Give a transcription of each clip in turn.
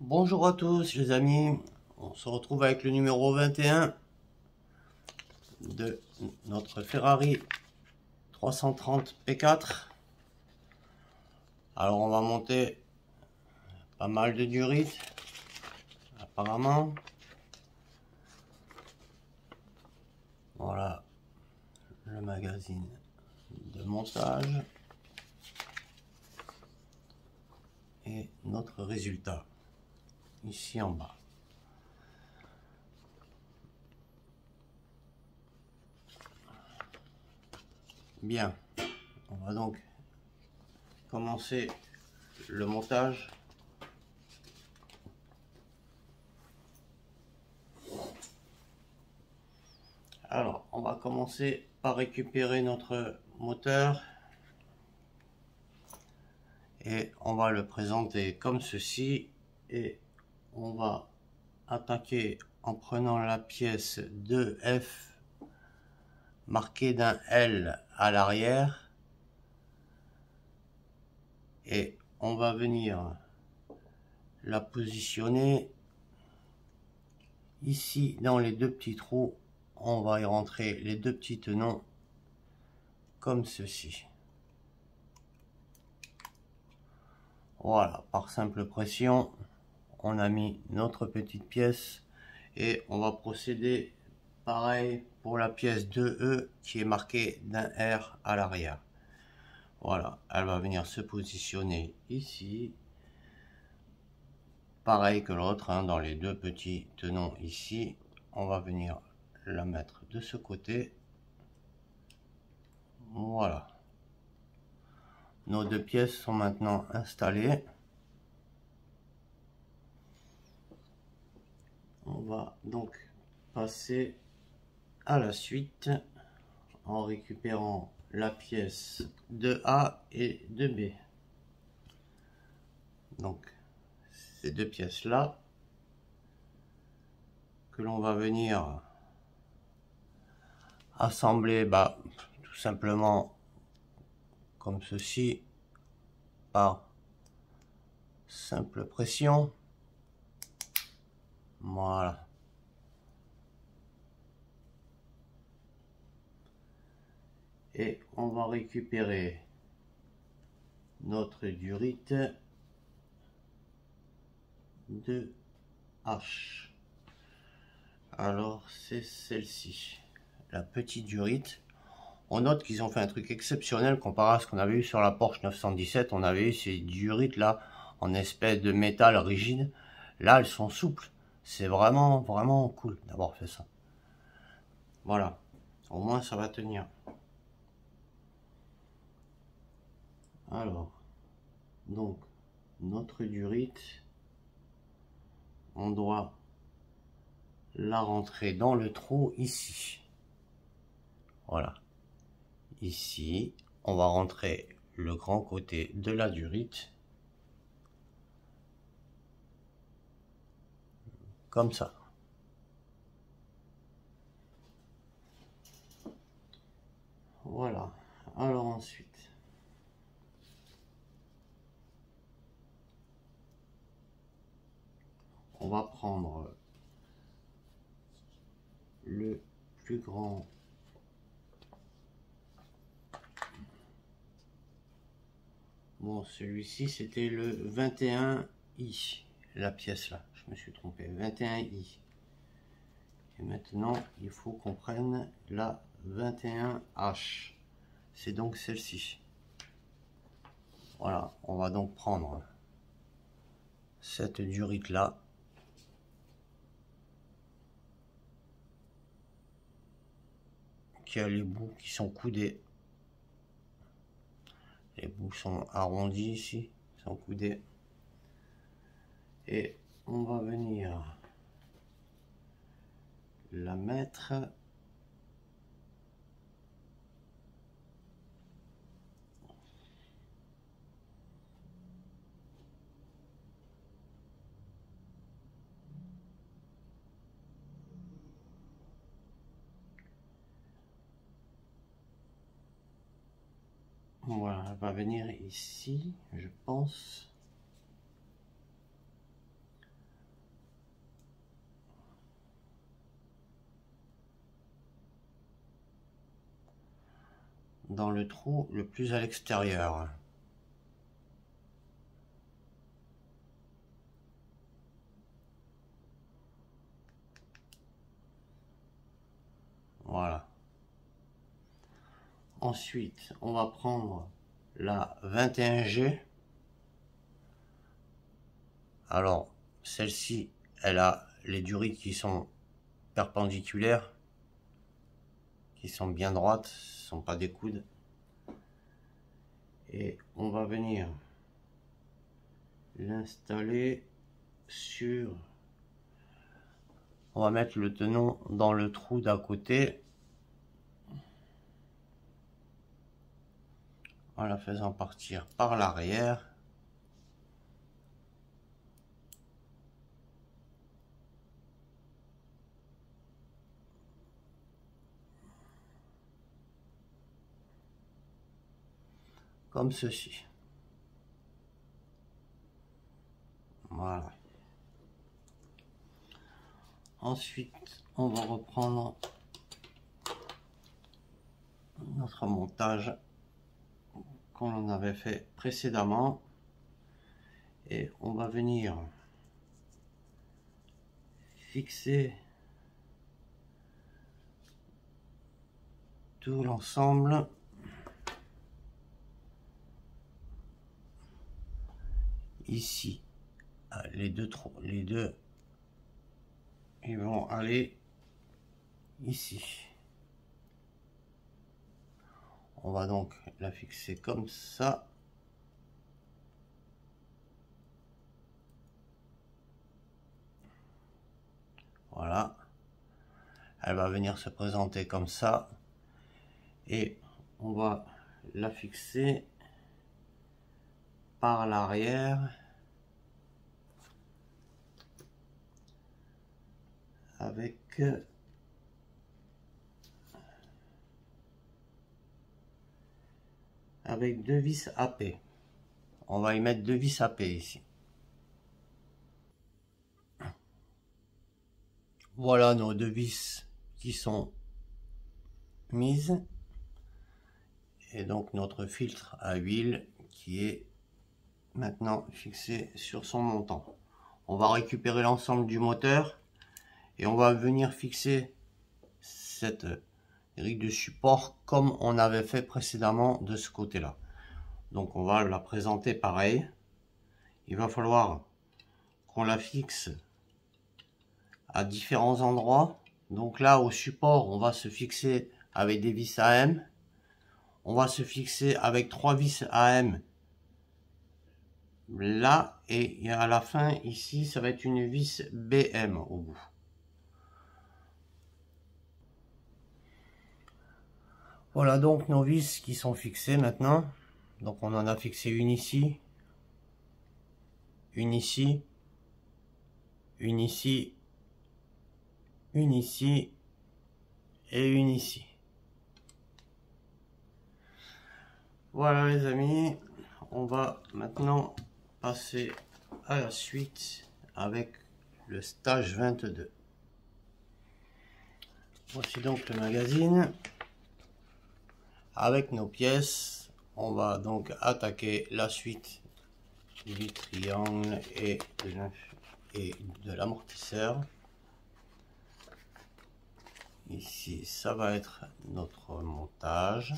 Bonjour à tous les amis, on se retrouve avec le numéro 21 de notre Ferrari 330 P4. Alors on va monter pas mal de durites apparemment. Voilà le magazine de montage et notre résultat ici en bas. Bien, on va donc commencer le montage. Alors, on va commencer par récupérer notre moteur et on va le présenter comme ceci et on va attaquer en prenant la pièce 2F marquée d'un L à l'arrière et on va venir la positionner ici dans les deux petits trous. On va y rentrer les deux petits tenons comme ceci. Voilà, par simple pression, on a mis notre petite pièce et on va procéder pareil pour la pièce 2E qui est marquée d'un R à l'arrière. Voilà, elle va venir se positionner ici. Pareil que l'autre, hein, dans les deux petits tenons ici. On va venir la mettre de ce côté. Voilà. Nos deux pièces sont maintenant installées. On va donc passer à la suite en récupérant la pièce 2A et 2B. Donc ces deux pièces là que l'on va venir assembler tout simplement comme ceci par simple pression. Voilà. Et on va récupérer notre durite de H. Alors c'est celle-ci, la petite durite. On note qu'ils ont fait un truc exceptionnel comparé à ce qu'on avait eu sur la Porsche 917. On avait eu ces durites là en espèce de métal rigide. Là elles sont souples. C'est vraiment cool d'avoir fait ça. Voilà, au moins ça va tenir. Alors, donc, notre durite, on doit la rentrer dans le trou ici. Voilà. Ici, on va rentrer le grand côté de la durite. Comme ça. Voilà. Alors ensuite, on va prendre le plus grand celui-ci c'était le 21i, la pièce là, je me suis trompé, 21i. Et maintenant il faut qu'on prenne la 21h, c'est donc celle-ci. Voilà, on va donc prendre cette durite là. Qui a les bouts qui sont coudés. Les bouts sont arrondis ici, sont coudés. Et on va venir la mettre voilà, elle va venir ici, je pense. dans le trou le plus à l'extérieur. Voilà. Ensuite, on va prendre la 21G. Alors, celle-ci, elle a les durites qui sont perpendiculaires, qui sont bien droites, ce ne sont pas des coudes. Et on va venir l'installer sur... On va mettre le tenon dans le trou d'à côté, en la faisant partir par l'arrière. Comme ceci. Voilà. Ensuite, on va reprendre notre montage qu'on avait fait précédemment et on va venir fixer tout l'ensemble ici. Les deux ils vont aller ici. On va donc la fixer comme ça. Voilà. Elle va venir se présenter comme ça. Et on va la fixer par l'arrière. Avec deux vis AP. On va y mettre deux vis AP ici. Voilà nos deux vis qui sont mises. Et donc notre filtre à huile qui est maintenant fixé sur son montant. On va récupérer l'ensemble du moteur et on va venir fixer cette grille de support comme on avait fait précédemment de ce côté là. Donc on va la présenter pareil. Il va falloir qu'on la fixe à différents endroits. Donc là au support on va se fixer avec des vis AM. On va se fixer avec 3 vis AM là, et à la fin ici ça va être une vis BM au bout. Voilà donc nos vis qui sont fixées maintenant. Donc on en a fixé une ici, une ici, une ici, une ici et une ici. Voilà les amis, on va maintenant passer à la suite avec le stage 22. Voici donc le magazine avec nos pièces. On va donc attaquer la suite du triangle et de l'amortisseur. Ici ça va être notre montage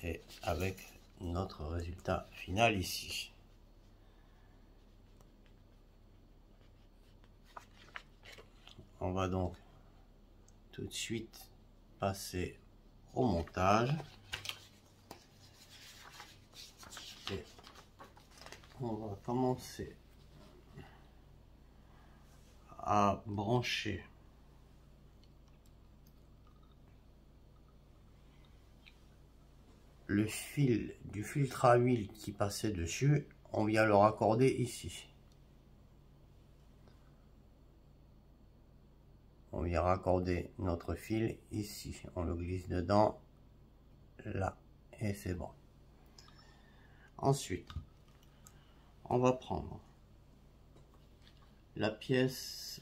et avec notre résultat final ici. On va donc tout de suite passer au montage et on va commencer à brancher le fil du filtre à huile qui passait dessus. On vient le raccorder ici. On vient raccorder notre fil ici. On le glisse dedans, là, et c'est bon. Ensuite, on va prendre la pièce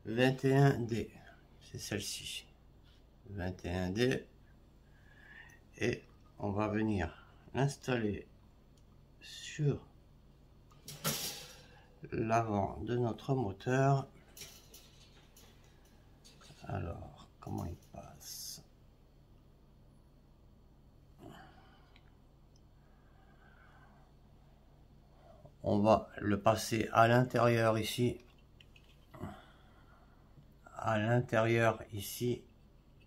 21D, c'est celle-ci, 21D, et on va venir l'installer sur l'avant de notre moteur. Alors, comment il passe? On va le passer à l'intérieur ici,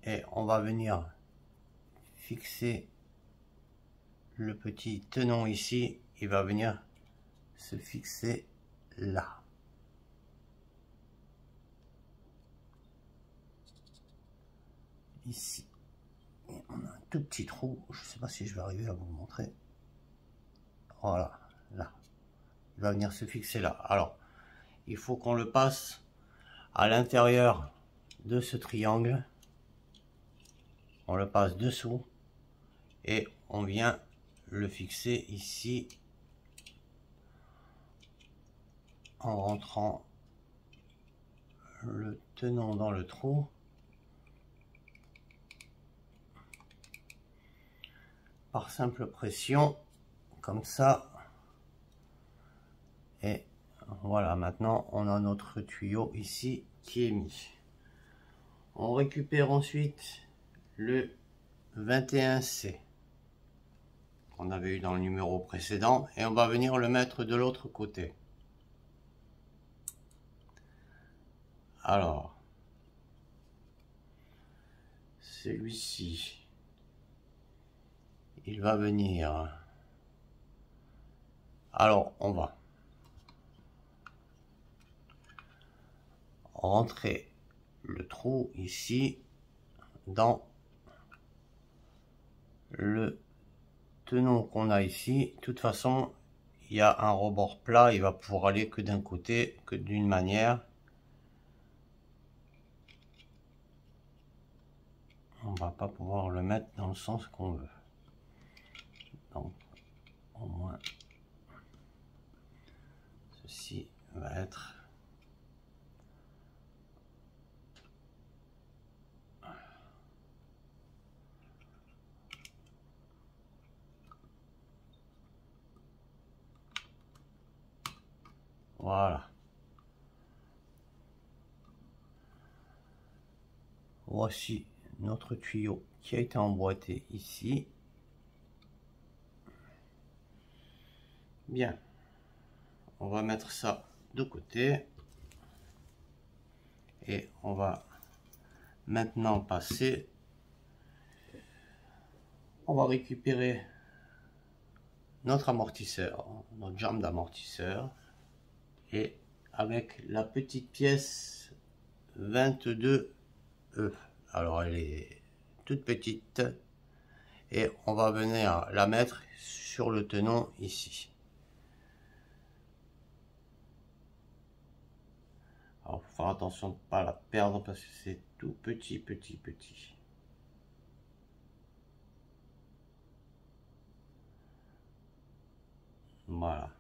et on va venir fixer le petit tenon ici. Il va venir se fixer là. Ici. Et on a un tout petit trou. Je ne sais pas si je vais arriver à vous le montrer. Voilà, là. Il va venir se fixer là. Alors, il faut qu'on le passe à l'intérieur de ce triangle. On le passe dessous et on vient le fixer ici en rentrant le tenon dans le trou. Par simple pression, comme ça. Et voilà, maintenant on a notre tuyau ici qui est mis. On récupère ensuite le 21C qu'on avait eu dans le numéro précédent et on va venir le mettre de l'autre côté. Alors, celui-ci, il va venir. Alors, on va rentrer le trou ici dans le tenon qu'on a ici. De toute façon, il y a un rebord plat, il va pouvoir aller que d'un côté, que d'une manière. On va pas pouvoir le mettre dans le sens qu'on veut. Donc, au moins, ceci va être voilà. Voici notre tuyau qui a été emboîté ici. Bien. On va mettre ça de côté. Et on va maintenant passer. On va récupérer notre amortisseur, notre jambe d'amortisseur. Et avec la petite pièce 22E. Alors elle est toute petite. Et on va venir la mettre sur le tenon ici. Alors, faut faire attention de ne pas la perdre parce que c'est tout petit. Voilà.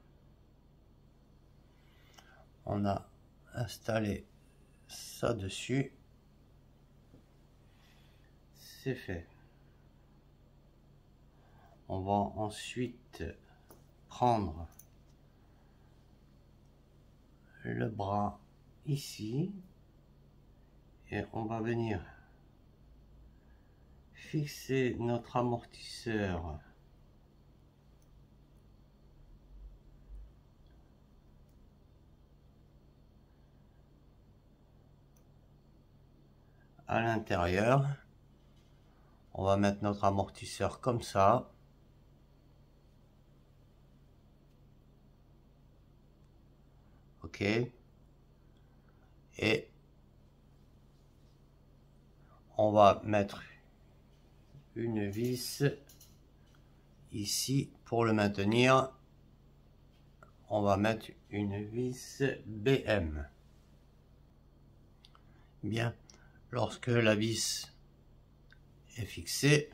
On a installé ça dessus. C'est fait. On va ensuite prendre le bras ici et on va venir fixer notre amortisseur à l'intérieur. On va mettre notre amortisseur comme ça. Ok. Et on va mettre une vis ici pour le maintenir. On va mettre une vis BM. Bien, lorsque la vis est fixée,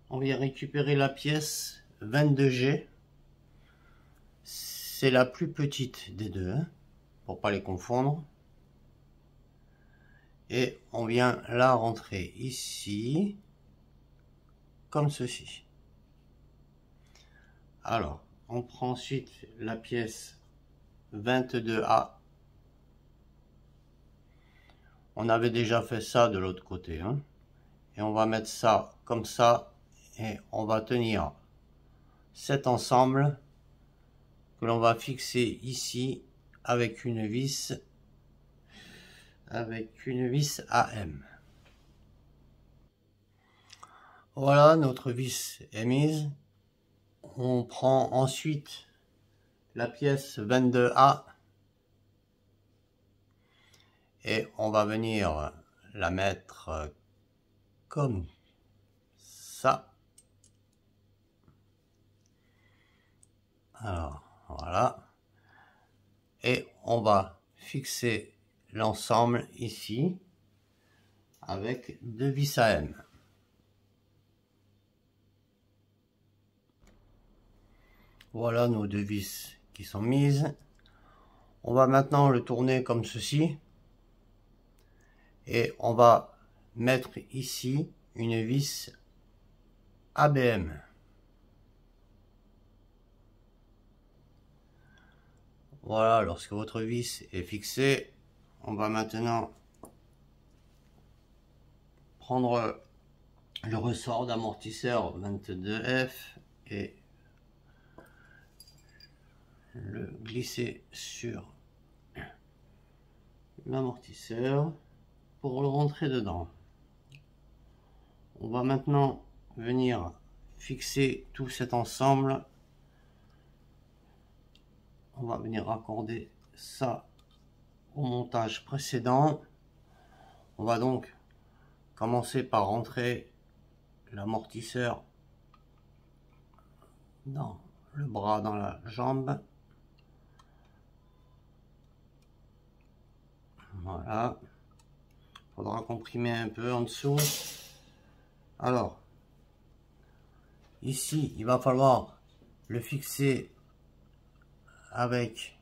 on vient récupérer la pièce 22G. C'est la plus petite des deux, hein, pour pas les confondre. et on vient la rentrer ici comme ceci. Alors on prend ensuite la pièce 22A. On avait déjà fait ça de l'autre côté, hein. Et on va mettre ça comme ça et on va tenir cet ensemble que l'on va fixer ici avec une vis AM. Voilà, notre vis est mise. On prend ensuite la pièce 22A et on va venir la mettre comme ça. Alors voilà, et on va fixer l'ensemble ici avec deux vis AM. Voilà nos deux vis qui sont mises. On va maintenant le tourner comme ceci et on va mettre ici une vis ABM. Voilà, lorsque votre vis est fixée, on va maintenant prendre le ressort d'amortisseur 22F et le glisser sur l'amortisseur pour le rentrer dedans. On va maintenant venir fixer tout cet ensemble. On va venir raccorder ça au montage précédent. On va donc commencer par rentrer l'amortisseur dans le bras, dans la jambe. Voilà. Faudra comprimer un peu en dessous. Alors, ici, il va falloir le fixer avec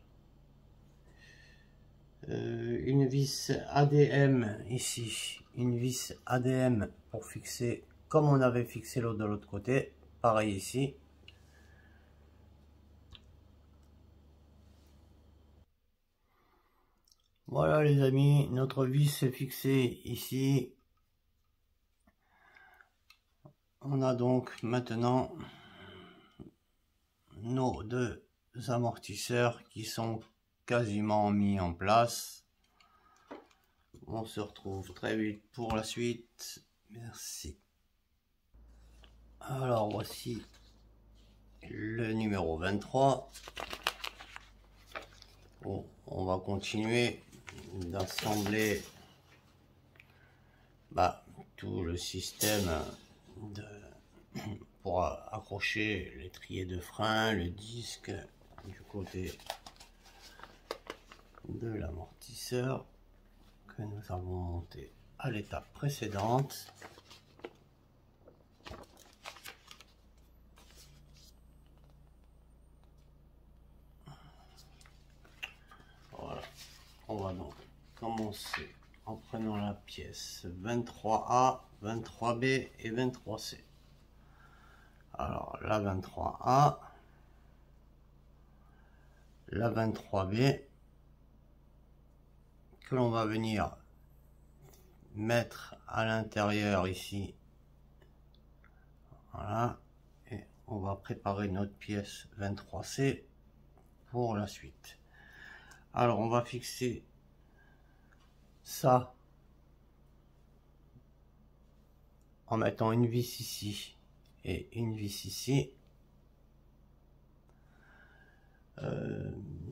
une vis ADM ici, une vis ADM pour fixer comme on avait fixé l'autre de l'autre côté, pareil ici. Voilà les amis, notre vis est fixée ici. On a donc maintenant nos deux amortisseurs qui sont quasiment mis en place. On se retrouve très vite pour la suite. Merci. Alors voici le numéro 23. Bon, on va continuer d'assembler tout le système pour accrocher l'étrier de frein, le disque du côté de l'amortisseur que nous avons monté à l'étape précédente. Voilà, on va donc commencer en prenant la pièce 23A, 23B et 23C. Alors la 23A, la 23B, que l'on va venir mettre à l'intérieur ici. Voilà, et on va préparer notre pièce 23C pour la suite. Alors on va fixer ça en mettant une vis ici et une vis ici.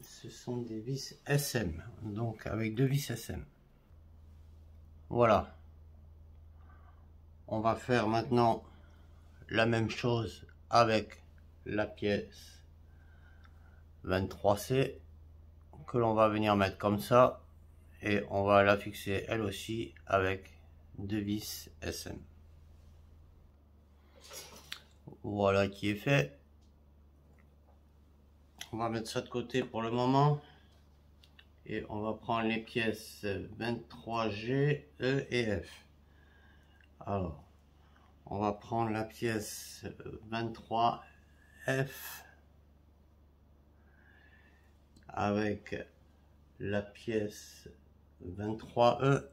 Ce sont des vis SM, donc avec deux vis SM. Voilà, on va faire maintenant la même chose avec la pièce 23C que l'on va venir mettre comme ça et on va la fixer elle aussi avec deux vis SM. Voilà qui est fait. On va mettre ça de côté pour le moment Et on va prendre les pièces 23G, E et F. Alors, on va prendre la pièce 23F avec la pièce 23E.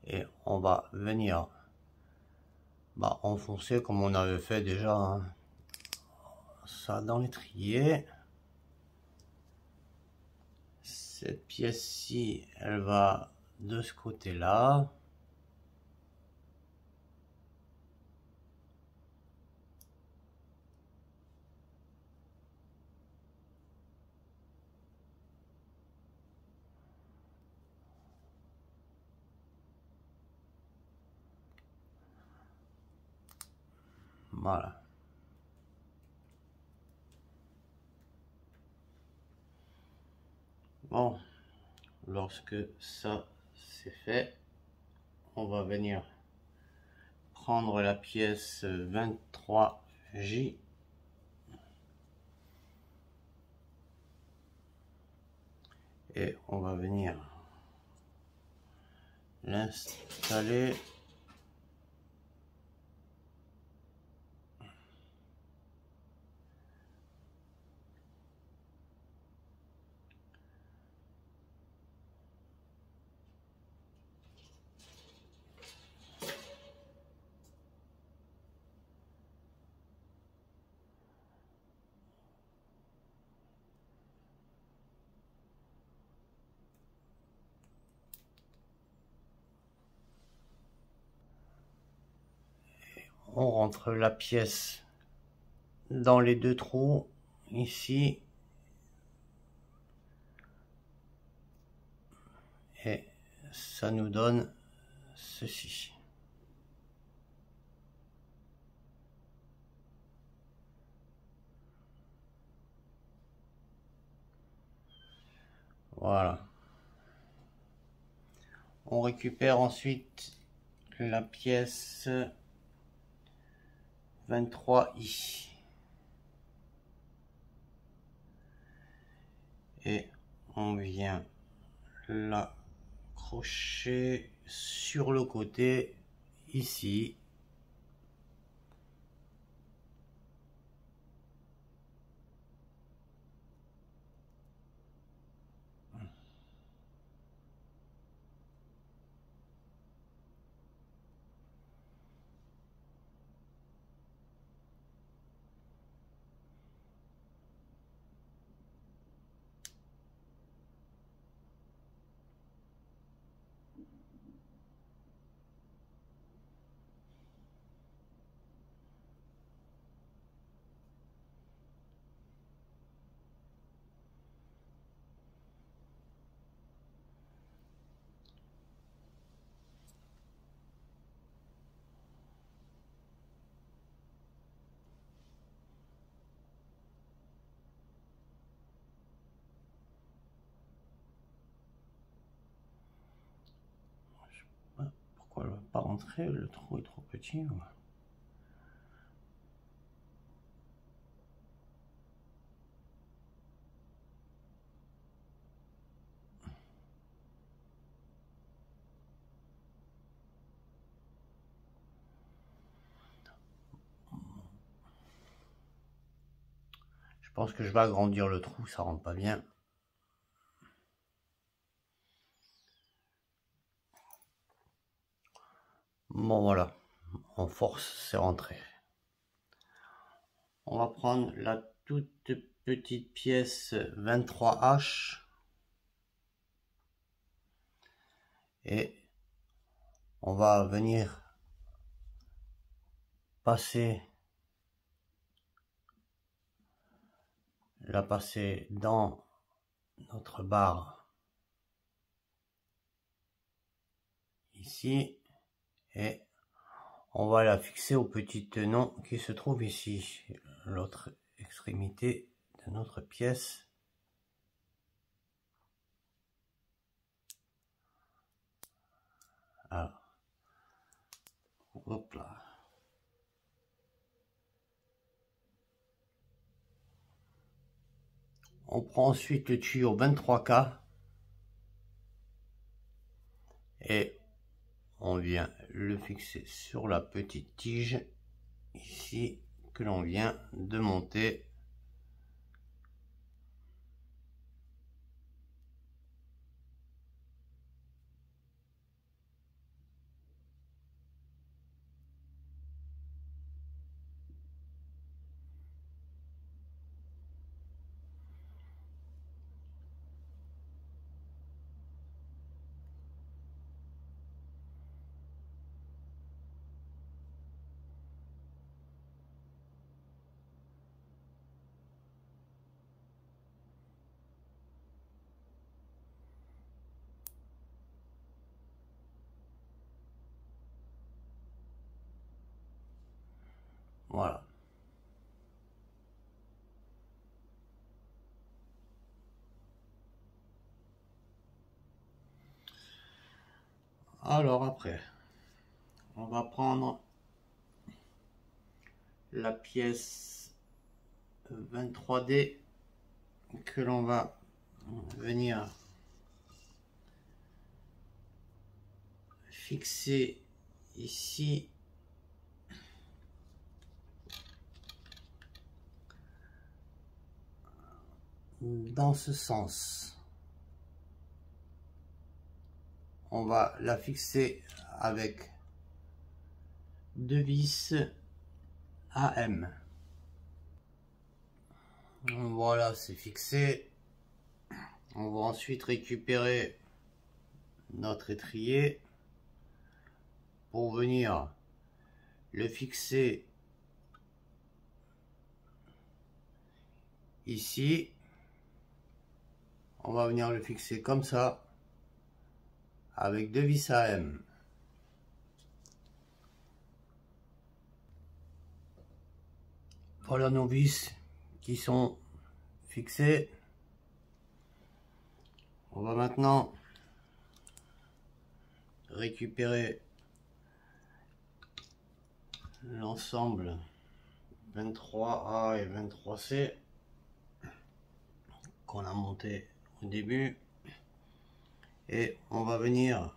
Et on va venir enfoncer comme on avait fait déjà, hein, ça dans l'étrier. Cette pièce-ci, elle va de ce côté-là. Voilà. Bon, lorsque ça c'est fait, on va venir prendre la pièce 23J et on va venir l'installer on rentre la pièce dans les deux trous ici et ça nous donne ceci. Voilà. On récupère ensuite la pièce 23i et on vient l'accrocher sur le côté ici. Pourquoi elle ne va pas rentrer? Le trou est trop petit. Je pense que je vais agrandir le trou, ça rentre pas bien. Bon voilà, on force, c'est rentré. On va prendre la toute petite pièce 23H et on va venir passer dans notre barre ici et on va la fixer au petit tenon qui se trouve ici, l'autre extrémité de notre pièce. Alors, hop là. On prend ensuite le tuyau 23K et on vient le fixer sur la petite tige ici que l'on vient de monter. Voilà. Alors après, on va prendre la pièce 23D que l'on va venir fixer ici dans ce sens. On va la fixer avec 2 vis AM. Voilà, c'est fixé. On va ensuite récupérer notre étrier pour venir le fixer ici. On va venir le fixer comme ça avec 2 vis AM. Voilà nos vis qui sont fixés. On va maintenant récupérer l'ensemble 23A et 23C qu'on a monté au début, et on va venir,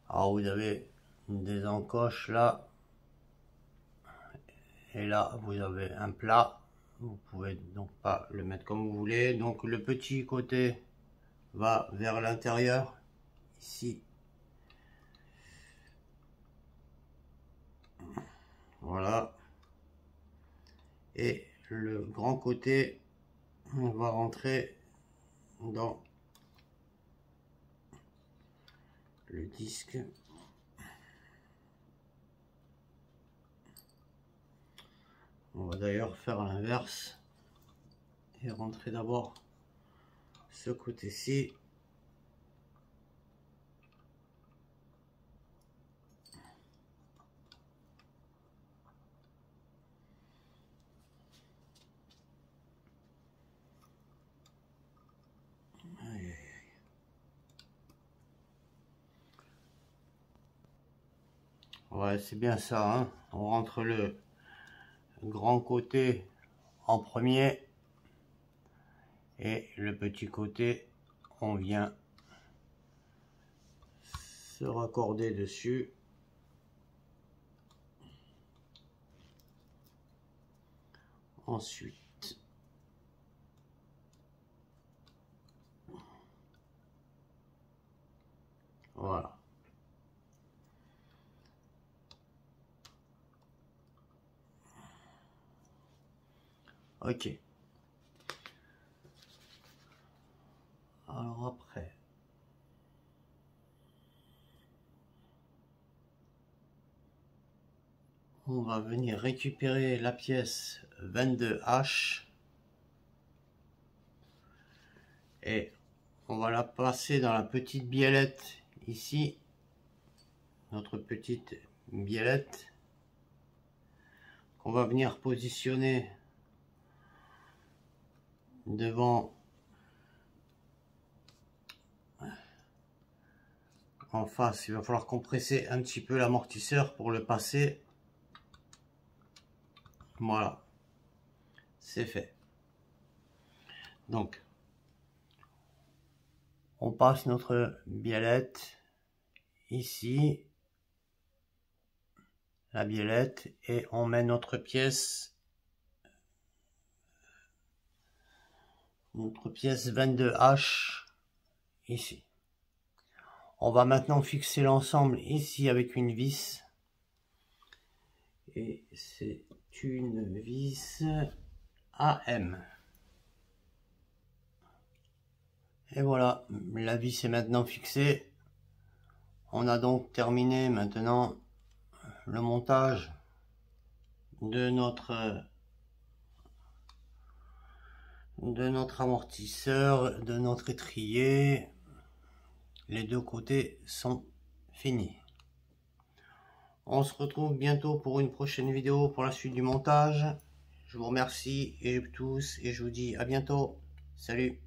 alors vous avez des encoches là et là vous avez un plat, vous pouvez donc pas le mettre comme vous voulez, donc le petit côté va vers l'intérieur ici, voilà, et le grand côté on va rentrer dans le disque. On va d'ailleurs faire l'inverse et rentrer d'abord ce côté-ci. Ouais, c'est bien ça, hein. On rentre le grand côté en premier et le petit côté on vient se raccorder dessus. Ensuite voilà. Ok. Alors après, on va venir récupérer la pièce 22H et on va la passer dans la petite biellette ici, notre petite biellette qu'on va venir positionner devant en face. Il va falloir compresser un petit peu l'amortisseur pour le passer. Voilà, c'est fait. Donc, on passe notre biellette ici, la biellette, et on met notre pièce 22H ici. On va maintenant fixer l'ensemble ici avec une vis. Et c'est une vis AM. Et voilà, la vis est maintenant fixée. On a donc terminé maintenant le montage de notre amortisseur, de notre étrier. Les deux côtés sont finis. On se retrouve bientôt pour une prochaine vidéo pour la suite du montage. Je vous remercie et tous et je vous dis à bientôt. Salut!